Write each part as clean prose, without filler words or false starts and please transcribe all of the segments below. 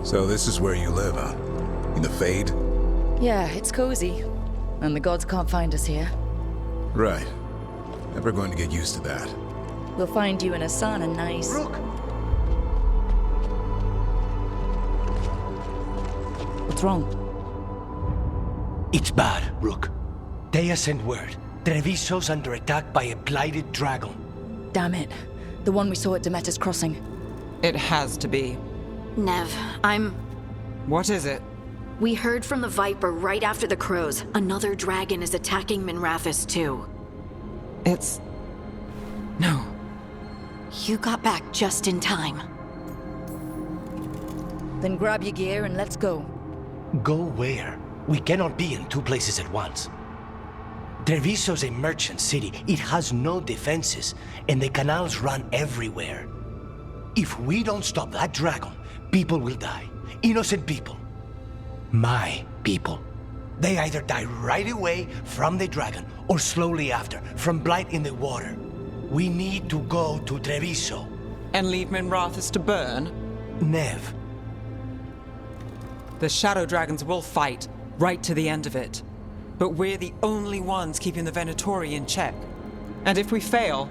So this is where you live, huh? In the Fade? Yeah, it's cozy. And the gods can't find us here. Right. Never going to get used to that. We'll find you in a sauna nice. Rook! What's wrong? It's bad, Rook. Dea sent word. Treviso's under attack by a blighted dragon. Damn it. The one we saw at Demeter's Crossing. It has to be. Nev, What is it? We heard from the Viper right after the crows. Another dragon is attacking Minrathous too. It's... No. You got back just in time. Then grab your gear and let's go. Go where? We cannot be in two places at once. Treviso's a merchant city. It has no defenses, and the canals run everywhere. If we don't stop that dragon, people will die. Innocent people. My people. They either die right away from the dragon, or slowly after, from blight in the water. We need to go to Treviso. And leave Minrathous to burn? Nev. The Shadow Dragons will fight, right to the end of it. But we're the only ones keeping the Venatori in check. And if we fail,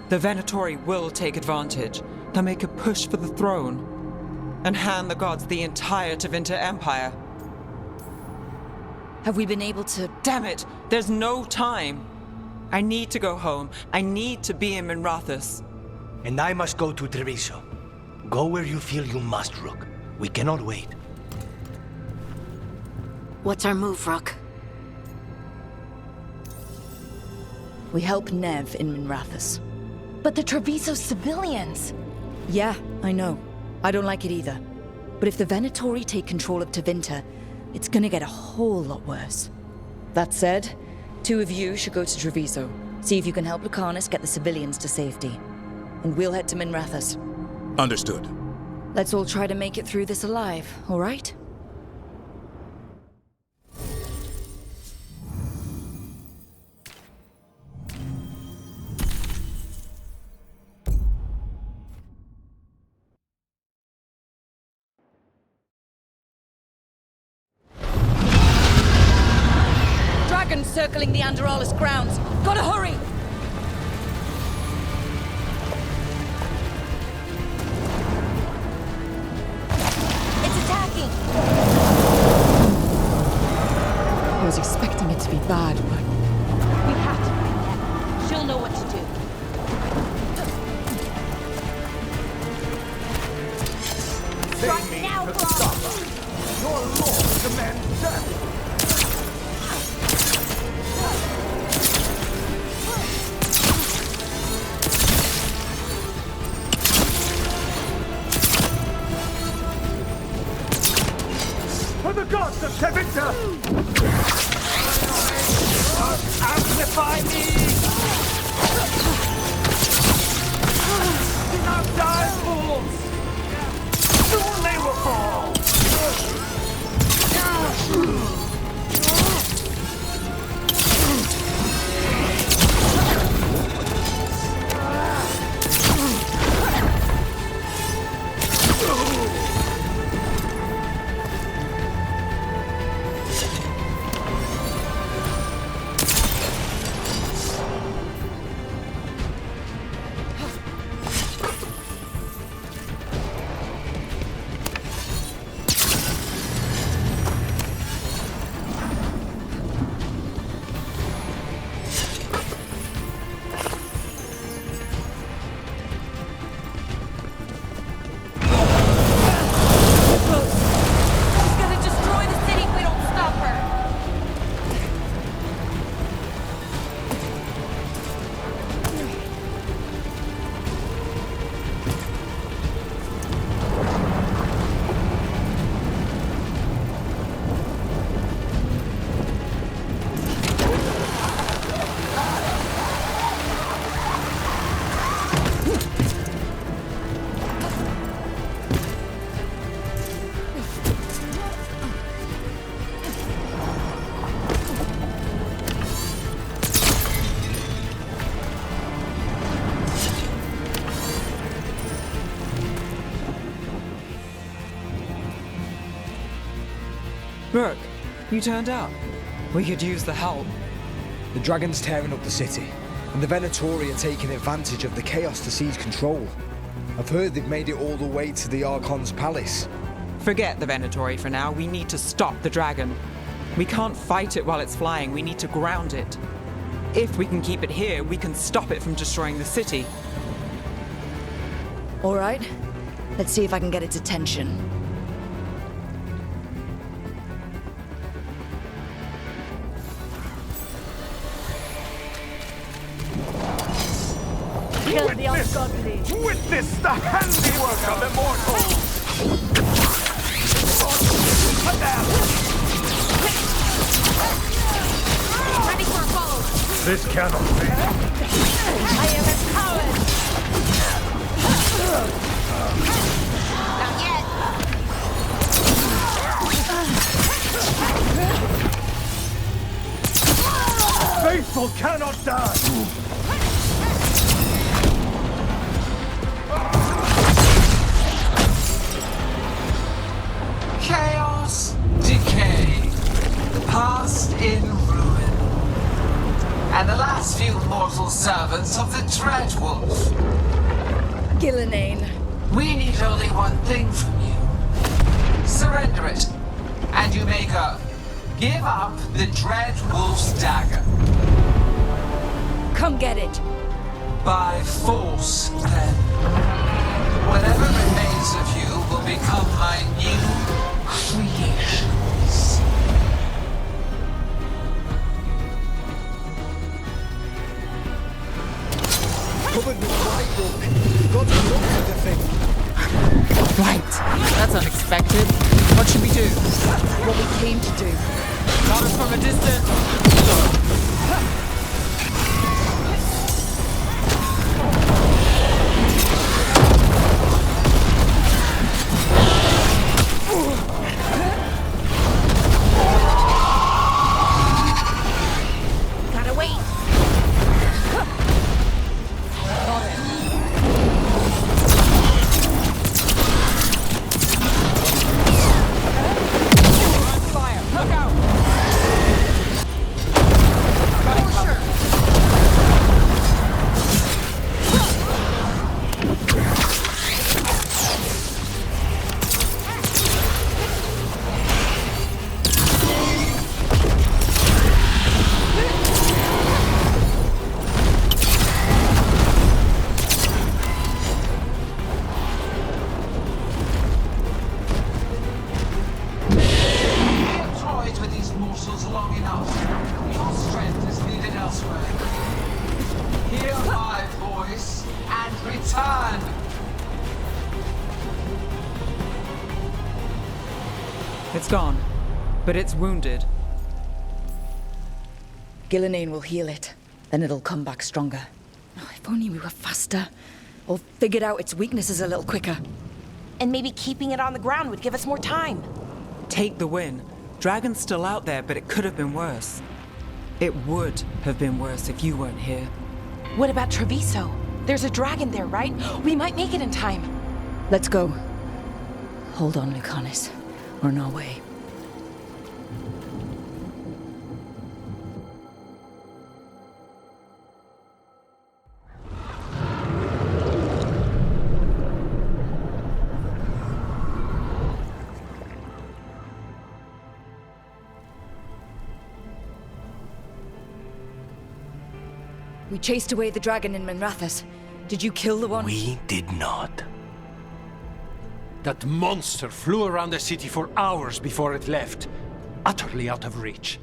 the Venatori will take advantage. They'll make a push for the throne, and hand the gods the entire Tevinter Empire. Have we been able to... Damn it! There's no time! I need to go home. I need to be in Minrathous. And I must go to Treviso. Go where you feel you must, Rook. We cannot wait. What's our move, Rook? We help Nev in Minrathous. But the Treviso civilians! Yeah, I know. I don't like it either. But if the Venatori take control of Tevinter, it's gonna get a whole lot worse. That said, two of you should go to Treviso. See if you can help Lucanus get the civilians to safety. And we'll head to Minrathous. Understood. Let's all try to make it through this alive, all right? Dragons circling the Andorralis grounds. Gotta hurry! It's attacking! I was expecting it to be bad, but... We have to find Nev. She'll know what to do. Strike now, Claw! Your lord commands death! For the gods of Tevinter! Amplify me! Now die, fools! Soon they will fall! Rook, you turned up. We could use the help. The dragon's tearing up the city, and the Venatori are taking advantage of the chaos to seize control. I've heard they've made it all the way to the Archon's palace. Forget the Venatori for now. We need to stop the dragon. We can't fight it while it's flying. We need to ground it. If we can keep it here, we can stop it from destroying the city. All right. Let's see if I can get its attention. Kill the ungodly. Witness the handiwork of immortals! Ready for a follow. This cannot be. I am empowered. Not yet. Faithful cannot die! Chaos, decay, past in ruin, and the last few mortal servants of the Dreadwolf. Gillenane. We need only one thing from you. Surrender it, and you may go. Give up the Dreadwolf's dagger. Come get it. By force, then. Whatever remains of you will become my new creations. Covered with white, Rook. Got to look at the thing. Right. That's unexpected. What should we do? What we came to do. Got us from a distance. Gotta wait. Fire! Look out! Toyed with these morsels long enough. Your strength is needed elsewhere. Hear my voice and return. It's gone, but it's wounded. Gillenane will heal it. Then it'll come back stronger. Oh, if only we were faster. Or figured out its weaknesses a little quicker. And maybe keeping it on the ground would give us more time. Take the win. Dragon's still out there, but it could have been worse. It would have been worse if you weren't here. What about Treviso? There's a dragon there, right? We might make it in time. Let's go. Hold on, Lucanis. We're on our way. We chased away the dragon in Minrathous. Did you kill the one? We did not. That monster flew around the city for hours before it left, utterly out of reach.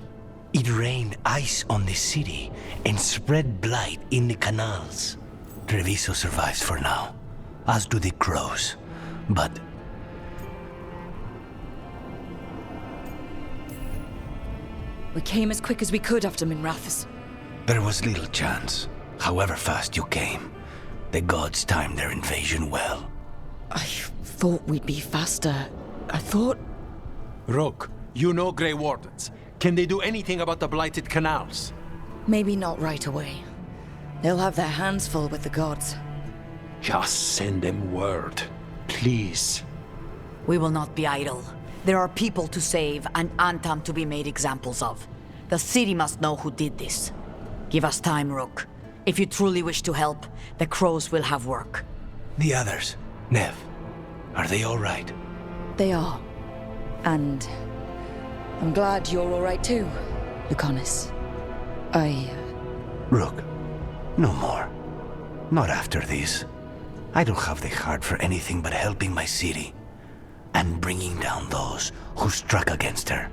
It rained ice on the city and spread blight in the canals. Treviso survives for now, as do the crows. But We came as quick as we could after Minrathous. there was little chance. However fast you came, the gods timed their invasion well. I thought we'd be faster. I thought... Rook, you know Grey Wardens. Can they do anything about the blighted canals? Maybe not right away. They'll have their hands full with the gods. Just send them word, please. We will not be idle. There are people to save and Antam to be made examples of. The city must know who did this. Give us time, Rook. If you truly wish to help, the crows will have work. The others, Nev, are they all right? They are. And I'm glad you're all right too, Lucanus. Rook, no more. Not after this. I don't have the heart for anything but helping my city and bringing down those who struck against her.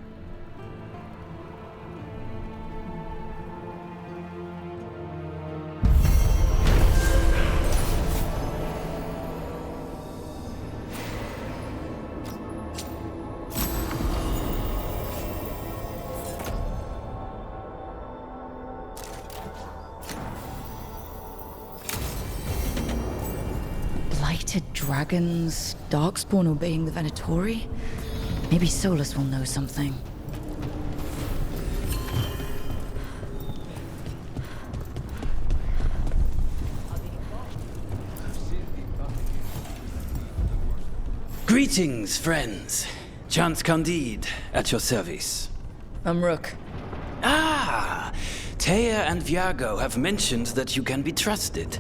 Blighted dragons, darkspawn obeying the Venatori? Maybe Solus will know something. Greetings, friends. Chance Candide, at your service. I'm Rook. Ah! Taya and Viago have mentioned that you can be trusted,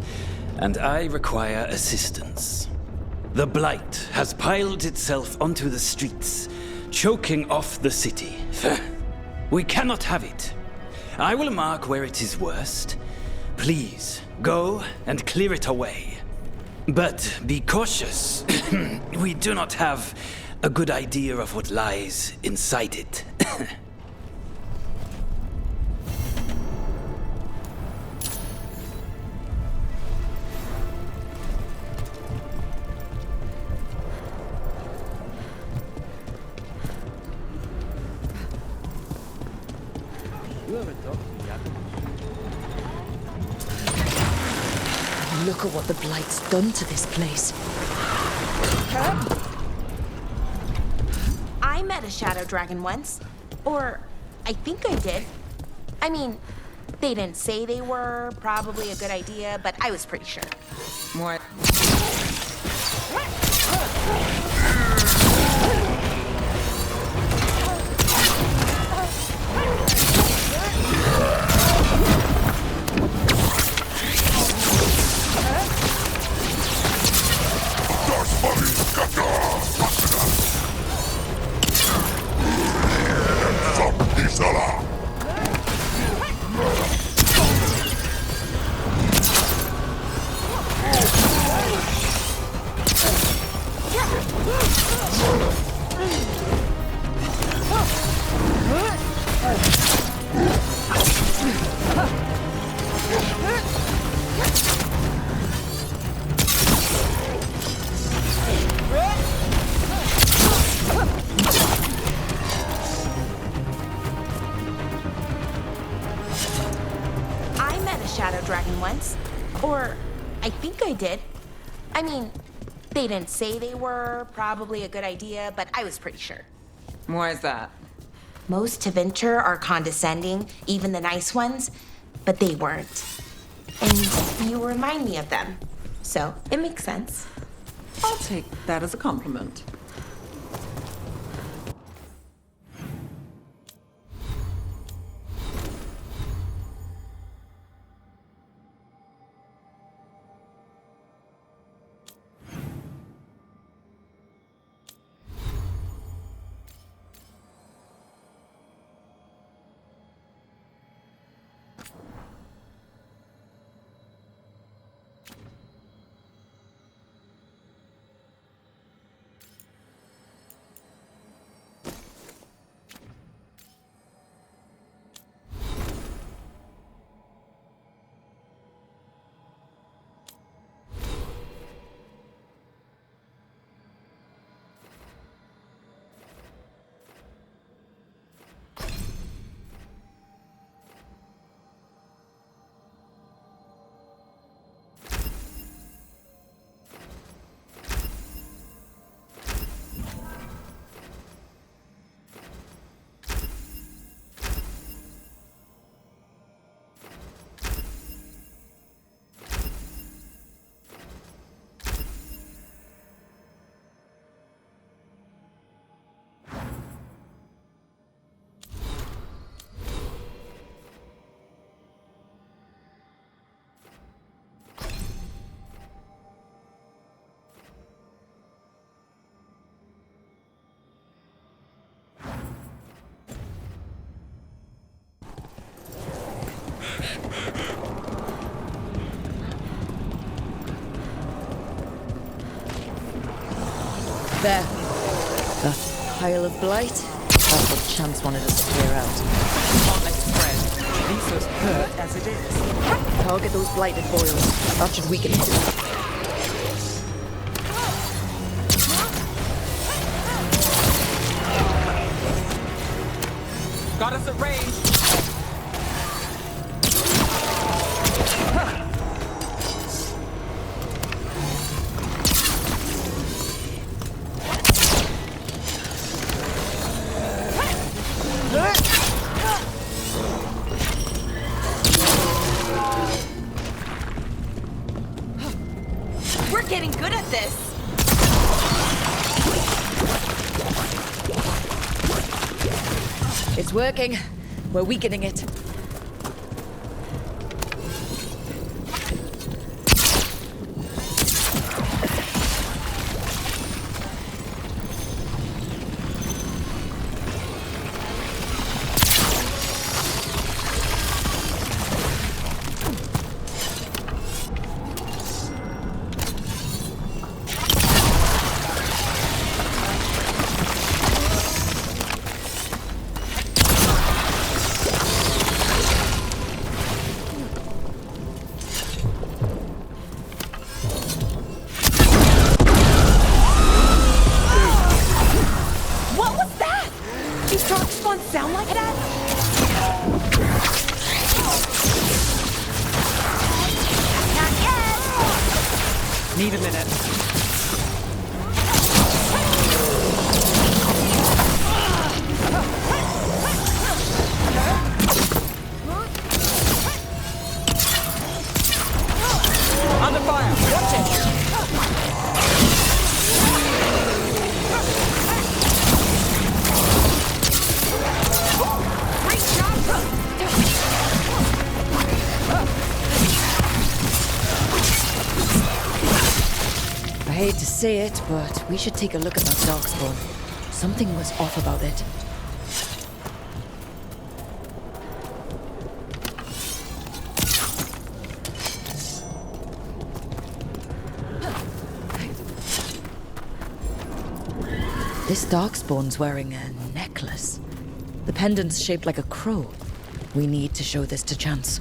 and I require assistance. The Blight has piled itself onto the streets, choking off the city. We cannot have it. I will mark where it is worst. Please, go and clear it away. But be cautious. We do not have a good idea of what lies inside it. Look at what the Blight's done to this place. I met a shadow dragon once. Or, I think I did. I mean, they didn't say they were probably a good idea, but I was pretty sure. More. Shadow dragon once. Or, I think I did. I mean, they didn't say they were probably a good idea, but I was pretty sure. Why is that? Most Tevinter are condescending, even the nice ones, but they weren't. And you remind me of them. So, it makes sense. I'll take that as a compliment. There. That pile of blight. That's what Chance wanted us to clear out. Can't let it spread. Lisa's hurt as it is. Target those blighted boils. That should weaken him. Got us at range. We're getting good at this. It's working. We're weakening it. Sound like that? Not yet! Need a minute. Under fire! Watch it! I hate to say it, but we should take a look at that darkspawn. Something was off about it. This darkspawn's wearing a necklace. The pendant's shaped like a crow. We need to show this to Chance.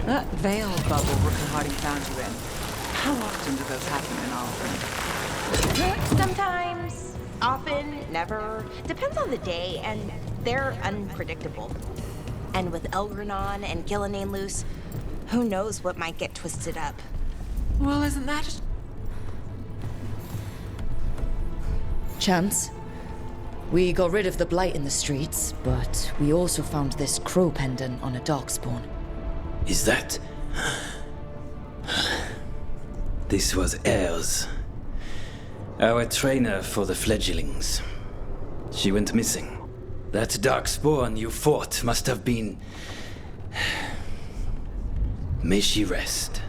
That veil bubble Rook and Hardy found you in. How often do those happen in Alfred? Sometimes, often, never. Depends on the day, and they're unpredictable. And with Elgranon and Gillenane loose, who knows what might get twisted up. Well, isn't that just... Chance. We got rid of the blight in the streets, but we also found this crow pendant on a darkspawn. Is that... This was Ayres, our trainer for the fledglings. She went missing. That darkspawn you fought must have been... May she rest.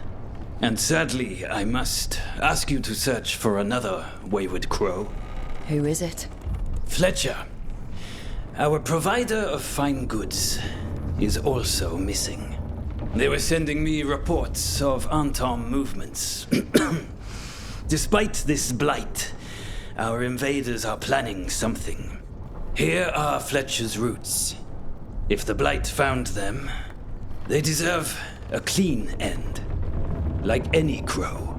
And sadly, I must ask you to search for another wayward crow. Who is it? Fletcher, our provider of fine goods, is also missing. They were sending me reports of Antom movements. Despite this blight, our invaders are planning something. Here are Fletcher's roots. If the blight found them, they deserve a clean end, like any crow.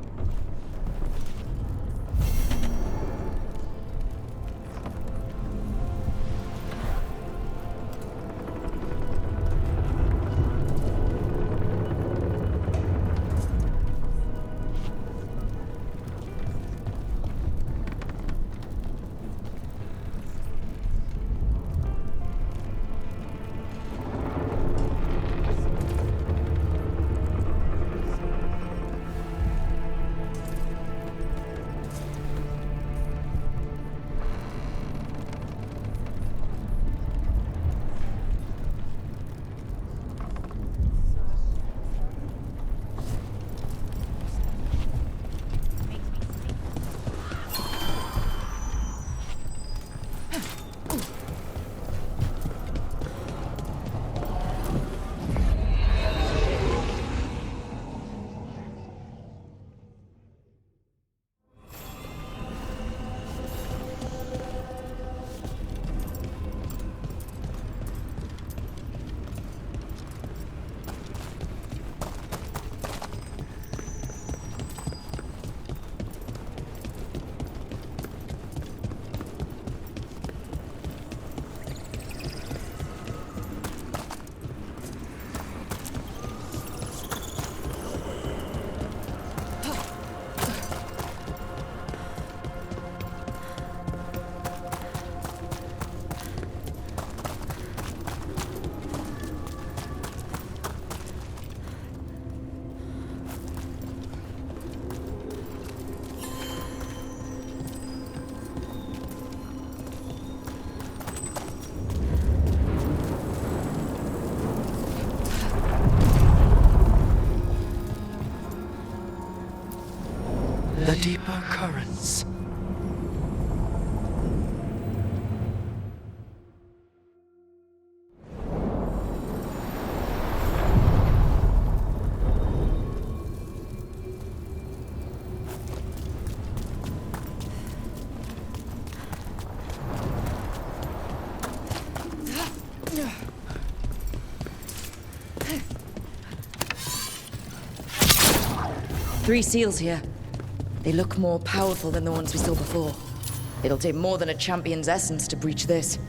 The deeper currents. Three seals here. They look more powerful than the ones we saw before. It'll take more than a champion's essence to breach this.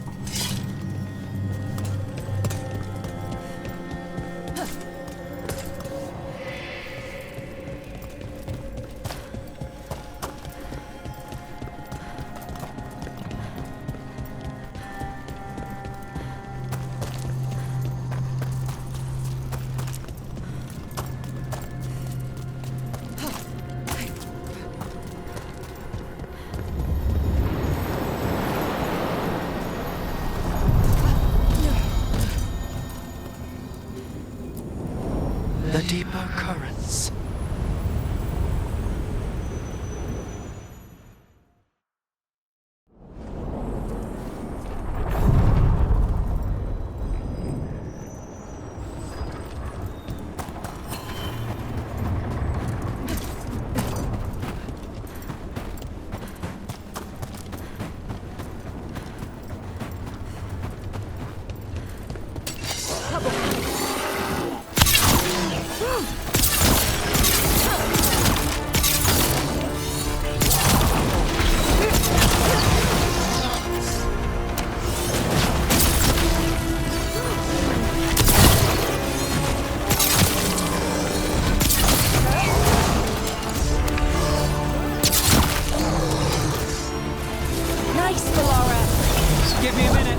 The deeper currents. Give me a minute.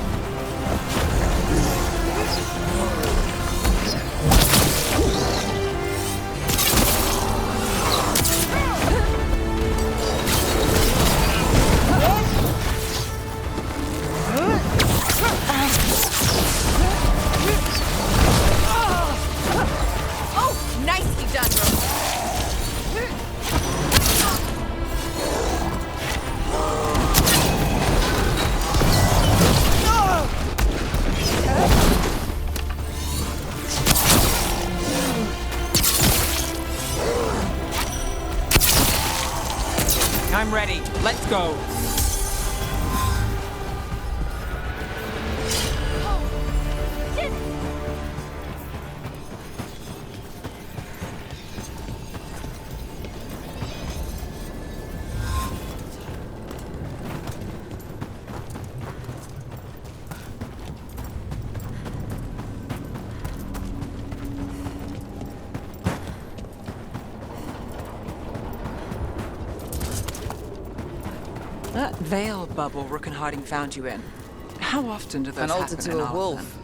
Oh, nicely done, Rose. I'm ready. Let's go. That veil bubble Rook and Harding found you in. How often do those An altar happen to in a Arthur? wolf.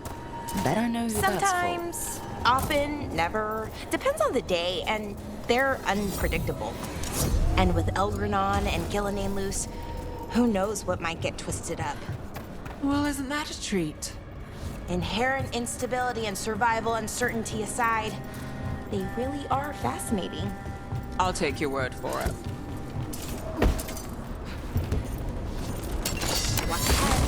Bet I know who that's for. Sometimes, often, never. Depends on the day, and they're unpredictable. And with Elgranon and Gillenane loose, who knows what might get twisted up. Well, isn't that a treat? Inherent instability and survival uncertainty aside, they really are fascinating. I'll take your word for it. What's ahead?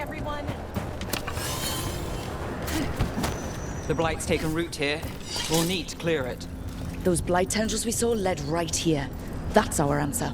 everyone. The Blight's taken root here. We'll need to clear it. Those blight tendrils we saw led right here. That's our answer.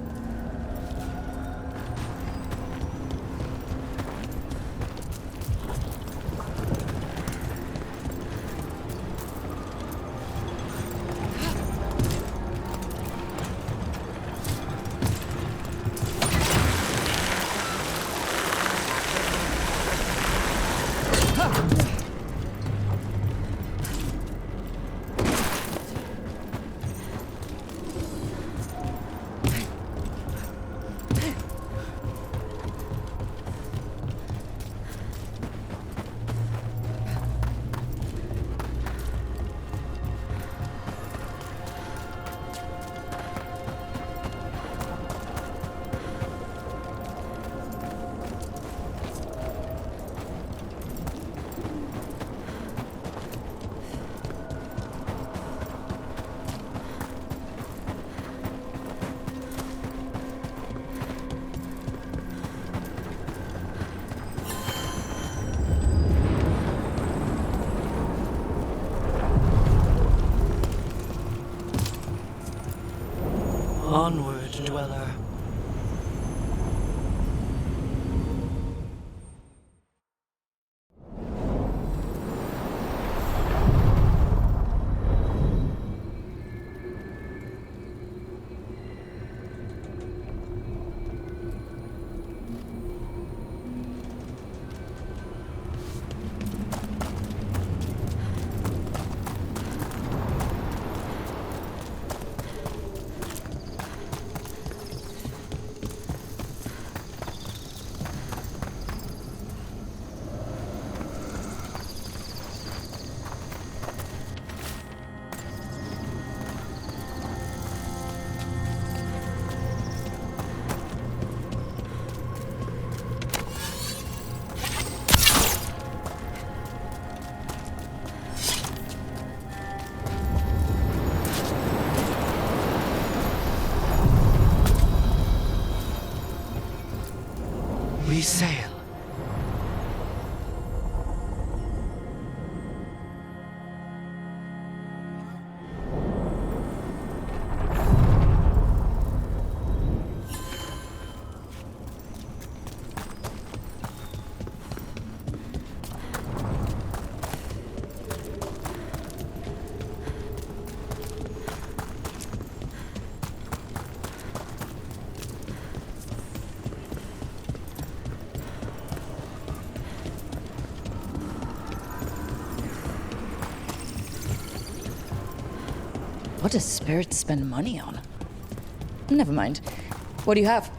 Onward, dweller. We sail. What does spirits spend money on? Never mind. What do you have?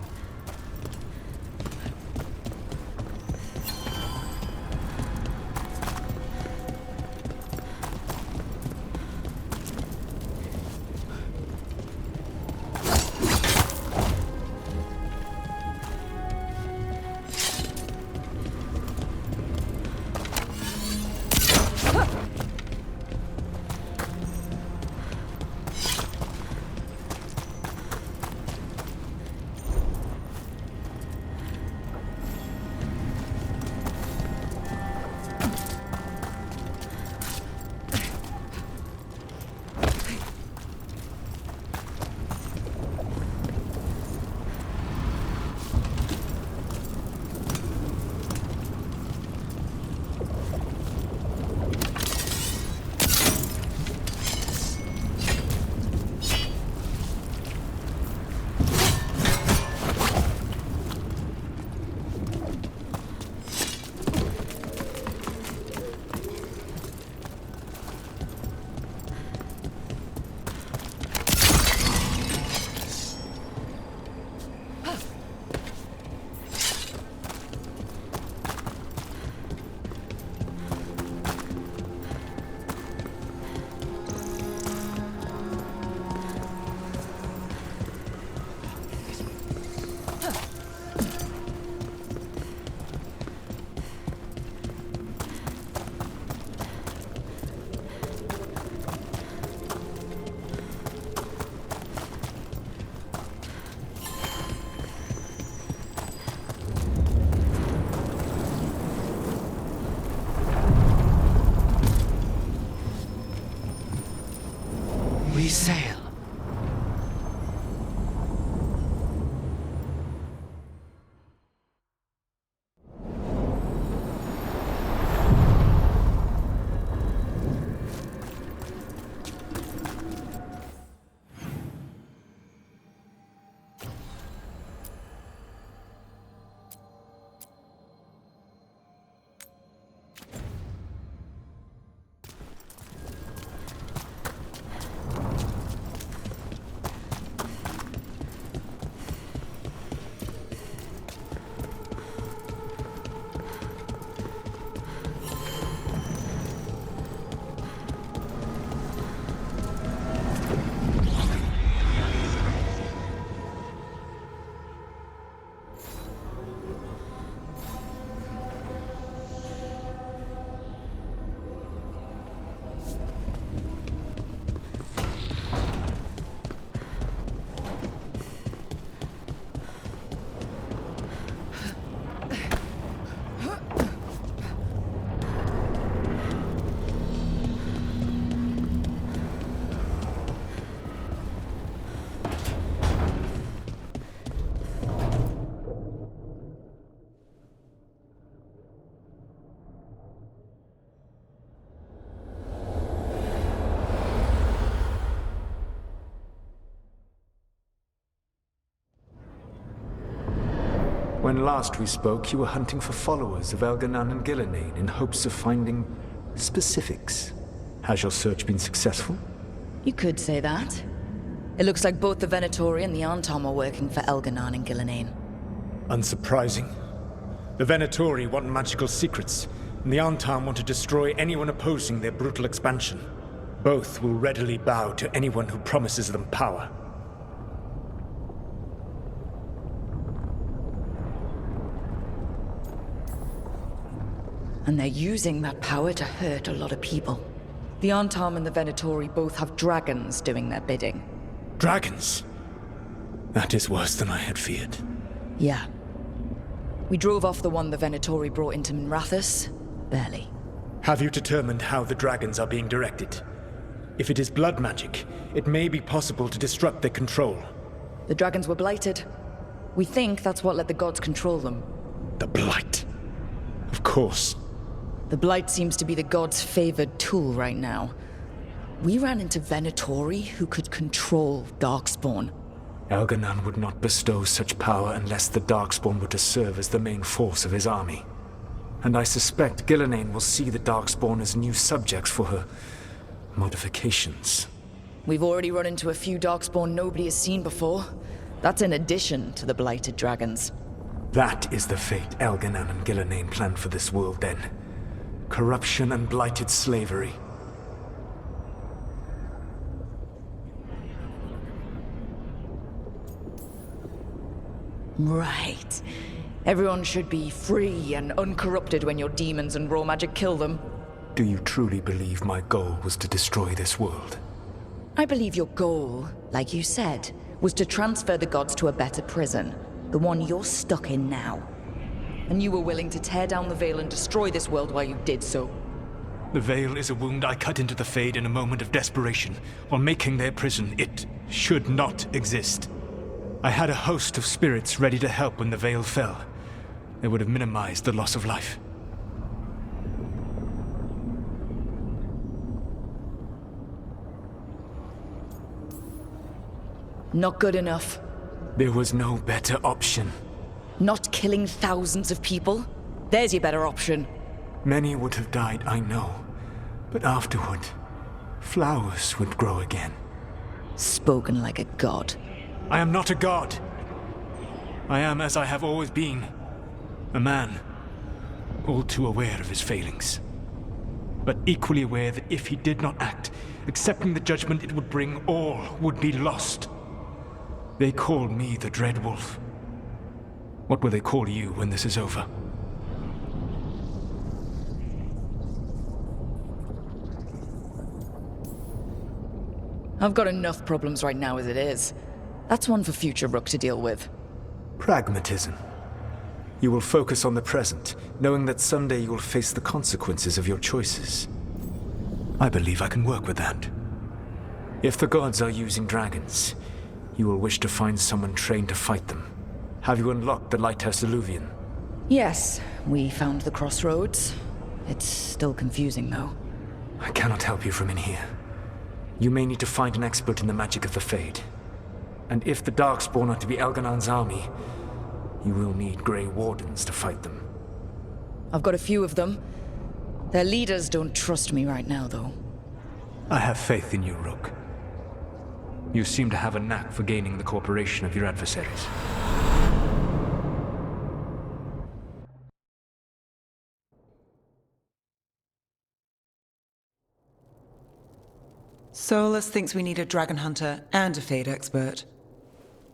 When last we spoke, you were hunting for followers of Elganan and Gillenane in hopes of finding specifics. Has your search been successful? You could say that. It looks like both the Venatori and the Arntom are working for Elganan and Gillenane. Unsurprising. The Venatori want magical secrets, and the Arntom want to destroy anyone opposing their brutal expansion. Both will readily bow to anyone who promises them power. And they're using that power to hurt a lot of people. The Arntom and the Venatori both have dragons doing their bidding. Dragons? That is worse than I had feared. Yeah. We drove off the one the Venatori brought into Minrathous. Barely. Have you determined how the dragons are being directed? If it is blood magic, it may be possible to disrupt their control. The dragons were blighted. We think that's what let the gods control them. The Blight. Of course. The Blight seems to be the gods' favored tool right now. We ran into Venatori who could control Darkspawn. Elganan would not bestow such power unless the Darkspawn were to serve as the main force of his army. And I suspect Gillenane will see the Darkspawn as new subjects for her modifications. We've already run into a few Darkspawn nobody has seen before. That's in addition to the blighted dragons. That is the fate Elganan and Gillenane planned for this world then. Corruption and blighted slavery. Right. Everyone should be free and uncorrupted when your demons and raw magic kill them. Do you truly believe my goal was to destroy this world? I believe your goal, like you said, was to transfer the gods to a better prison. The one you're stuck in now. And you were willing to tear down the veil and destroy this world while you did so. The veil is a wound I cut into the Fade in a moment of desperation, while making their prison. It should not exist. I had a host of spirits ready to help when the veil fell. They would have minimized the loss of life. Not good enough. There was no better option. Not killing thousands of people? There's your better option. Many would have died, I know. But afterward, flowers would grow again. Spoken like a god. I am not a god. I am as I have always been. A man. All too aware of his failings. But equally aware that if he did not act, accepting the judgment it would bring, all would be lost. They call me the Dread Wolf. What will they call you when this is over? I've got enough problems right now as it is. That's one for future Rook to deal with. Pragmatism. You will focus on the present, knowing that someday you will face the consequences of your choices. I believe I can work with that. If the gods are using dragons, you will wish to find someone trained to fight them. Have you unlocked the Lighthouse Illuvian? Yes, we found the crossroads. It's still confusing, though. I cannot help you from in here. You may need to find an expert in the magic of the Fade. And if the Darkspawn are to be Elganan's army, you will need Grey Wardens to fight them. I've got a few of them. Their leaders don't trust me right now, though. I have faith in you, Rook. You seem to have a knack for gaining the cooperation of your adversaries. Solus thinks we need a dragon hunter and a Fade expert.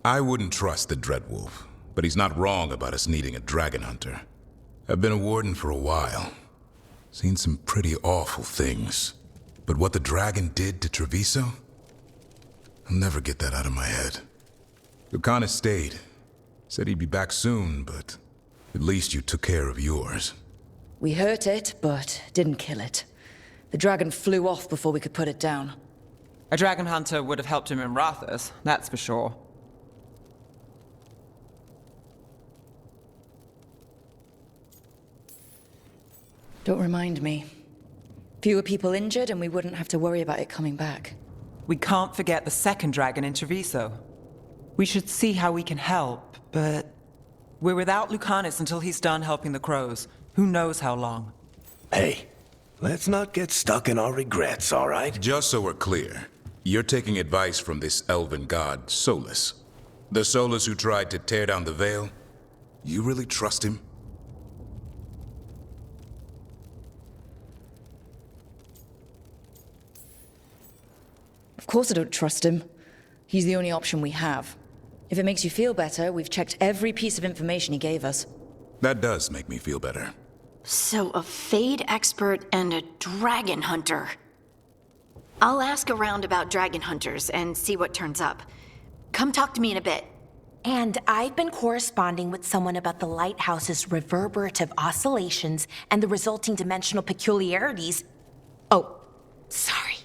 I wouldn't trust the Dreadwolf, but he's not wrong about us needing a dragon hunter. I've been a warden for a while. Seen some pretty awful things. But what the dragon did to Treviso? I'll never get that out of my head. Lucanus stayed. Said he'd be back soon, but at least you took care of yours. We hurt it, but didn't kill it. The dragon flew off before we could put it down. A dragon hunter would have helped him in Rathus, that's for sure. Don't remind me. Fewer people injured and we wouldn't have to worry about it coming back. We can't forget the second dragon in Treviso. We should see how we can help, but We're without Lucanus until he's done helping the crows. Who knows how long? Hey, let's not get stuck in our regrets, all right? Just so we're clear, you're taking advice from this elven god, Solus. The Solus who tried to tear down the veil? You really trust him? Of course I don't trust him. He's the only option we have. If it makes you feel better, we've checked every piece of information he gave us. That does make me feel better. So, a Fade expert and a dragon hunter. I'll ask around about dragon hunters and see what turns up. Come talk to me in a bit. And I've been corresponding with someone about the lighthouse's reverberative oscillations and the resulting dimensional peculiarities. Oh, sorry.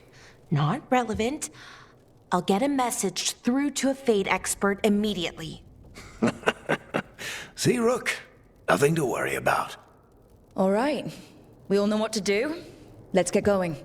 Not relevant. I'll get a message through to a Fade expert immediately. See, Rook? Nothing to worry about. All right. We all know what to do. Let's get going.